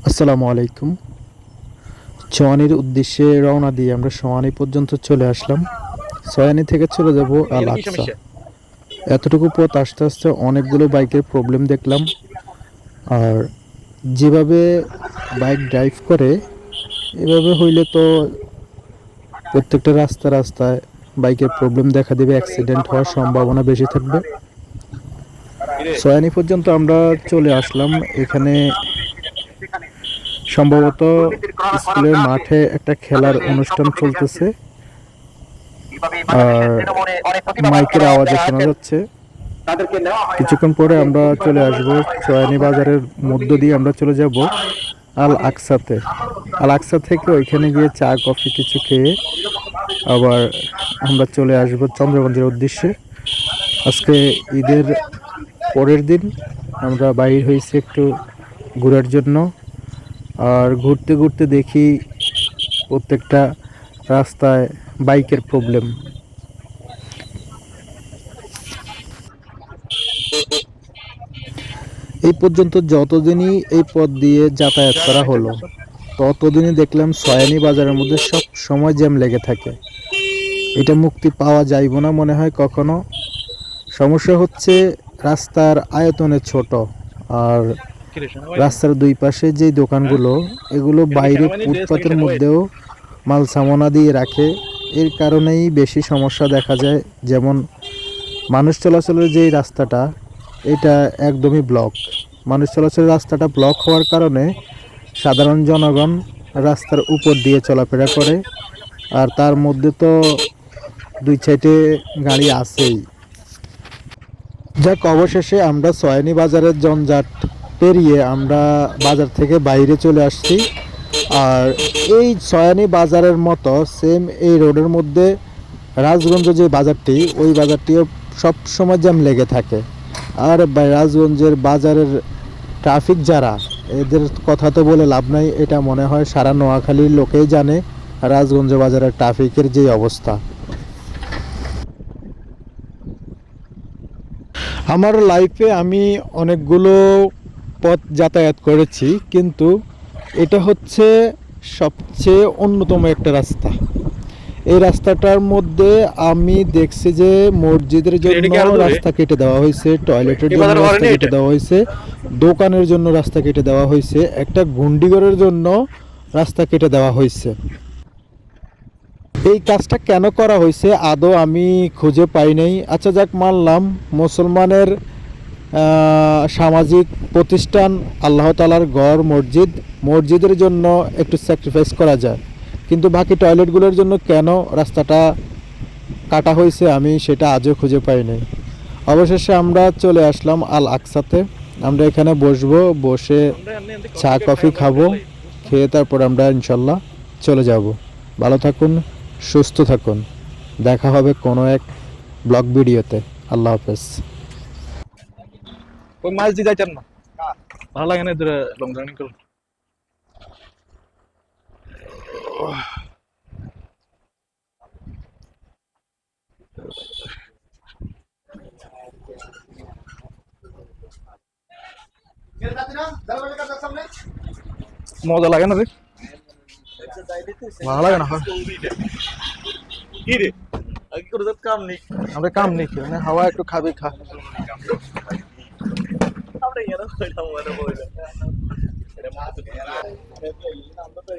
আসসালামু আলাইকুম। চোয়ানির উদ্দেশ্যে রওনা দিয়ে আমরা সোয়ানি পর্যন্ত চলে আসলাম। সোয়ানি থেকে চলে যাব আল এখানে কি আকসা। সমস্যা? এতটুকু পথ আসতে আসতে অনেকগুলো বাইকের প্রবলেম দেখলাম। আর যেভাবে বাইক ড্রাইভ করে এভাবে হইলে তো প্রত্যেকটা রাস্তায় বাইকের প্রবলেম দেখা দেবে, অ্যাক্সিডেন্ট হওয়ার সম্ভাবনা বেশি থাকবে। কিরে সোয়ানি পর্যন্ত আমরা চলে আসলাম। এখানে সম্ভবত স্কুলের মাঠে একটা খেলার অনুষ্ঠান চলতেছে, আর মাইকের আওয়াজে শোনা যাচ্ছে। কিছুক্ষণ পরে আমরা চলে আসব চয়ানি বাজারের মধ্য দিয়ে আমরা চলে যাব আল আকসাতে। আল আকসা থেকে ওইখানে গিয়ে চা কফি কিছু খেয়ে আবার আমরা চলে আসব চন্দ্রগঞ্জের উদ্দেশ্যে। আজকে ঈদের পরের দিন আমরা বাইর হয়েছি একটু ঘোরার জন্য। আর ঘুরতে ঘুরতে দেখি প্রত্যেকটা রাস্তায় বাইকের প্রবলেম। এই পর্যন্ত যতদিনই এই পথ দিয়ে যাতায়াত করা হলো ততদিনই দেখলাম সয়ানি বাজারের মধ্যে সব সময় জ্যাম লেগে থাকে। এটা মুক্তি পাওয়া যাইব না মনে হয় কখনো। সমস্যা হচ্ছে রাস্তার আয়তনে ছোট, আর কিরে শোনা পাইনি? রাস্তার দুই পাশে যে হ্যাঁ, দোকানগুলো এগুলো এটা কি বাইরে শোনা পাইনি? ড্রেস নাকি ফুটপাতের শোনা পাইনি? মধ্যেও মাল সামনা দিয়ে রাখে। এর কারণেই বেশি সমস্যা দেখা যায়। যেমন মানুষ চলাচলের যেই রাস্তাটা এটা একদমই ব্লক। মানুষ চলাচলের রাস্তাটা ব্লক হওয়ার কারণে সাধারণ জনগণ রাস্তার উপর দিয়ে চলাফেরা করে। আর তার মধ্যে তো দুই সাইডে গাড়ি আছেই। যাক, অবশেষে আমরা সয়ানি বাজারের জঞ্জাট পেরিয়ে আমরা বাজার থেকে বাইরে চলে আসছি। আর এই সয়ানি বাজারের মতো সেম এই রোডের মধ্যে রাজগঞ্জ যে বাজারটি, ওই বাজারটিও সব সময় জ্যাম লেগে থাকে। আর রাজগঞ্জের বাজারের ট্রাফিক যারা, এদের কথা তো বলে লাভ নাই। এটা মনে হয় সারা নোয়াখালীর লোকেই জানে রাজগঞ্জ বাজারের ট্রাফিকের যে অবস্থা। আমার লাইফে আমি অনেকগুলো পথ যাতায়াত করেছি, কিন্তু এটা হচ্ছে সবচেয়ে অন্যতম একটা রাস্তা। এই রাস্তাটার মধ্যে আমি দেখছি যে মসজিদের কিরে এটা জন্য কি আরো দূরে? রাস্তা কেটে দেওয়া হয়েছে, টয়লেটের এই জন্য বাজারে রাস্তা করেনি কেটে এটা? দেওয়া হয়েছে, দোকানের জন্য রাস্তা কেটে দেওয়া হয়েছে, একটা ঘুন্ডিঘরের জন্য রাস্তা কেটে দেওয়া হয়েছে। এই কাজটা কেন করা হয়েছে আদৌ আমি খুঁজে পাই নাই। আচ্ছা যাক, মানলাম মুসলমানের সামাজিক প্রতিষ্ঠান, আল্লাহ তাআলার ঘর মসজিদ, মসজিদের জন্য একটু স্যাক্রিফাইস করা যায়, কিন্তু বাকি টয়লেটগুলোর জন্য কেন রাস্তাটা কাটা হয়েছে আমি সেটা আজও খুঁজে পাই নাই। অবশেষে আমরা চলে আসলাম আল আকসাতে। আমরা এখানে বসবো, বসে আমরা এমনি এমনি চা কফি কফি খাই খাবো, চলে। খেয়ে তারপর আমরা ইনশাল্লাহ চলে যাব। ভালো থাকুন, সুস্থ থাকুন। দেখা হবে কোনো এক ব্লগ ভিডিওতে। আল্লাহ হাফেজ। ওই মাছ দিয়ে যাইতাম না। ভালো লাগে না এদের লং জার্নি করতে। মজা লাগে না রে? ভালো লাগে না। কি রে? আগে করে তো কাম নেই। আমরা কাম নেই, মানে হাওয়া একটু খাবি খা। আমরা এরা কইলাম ওরা বইলা। এটা মাছ তো আমরা তো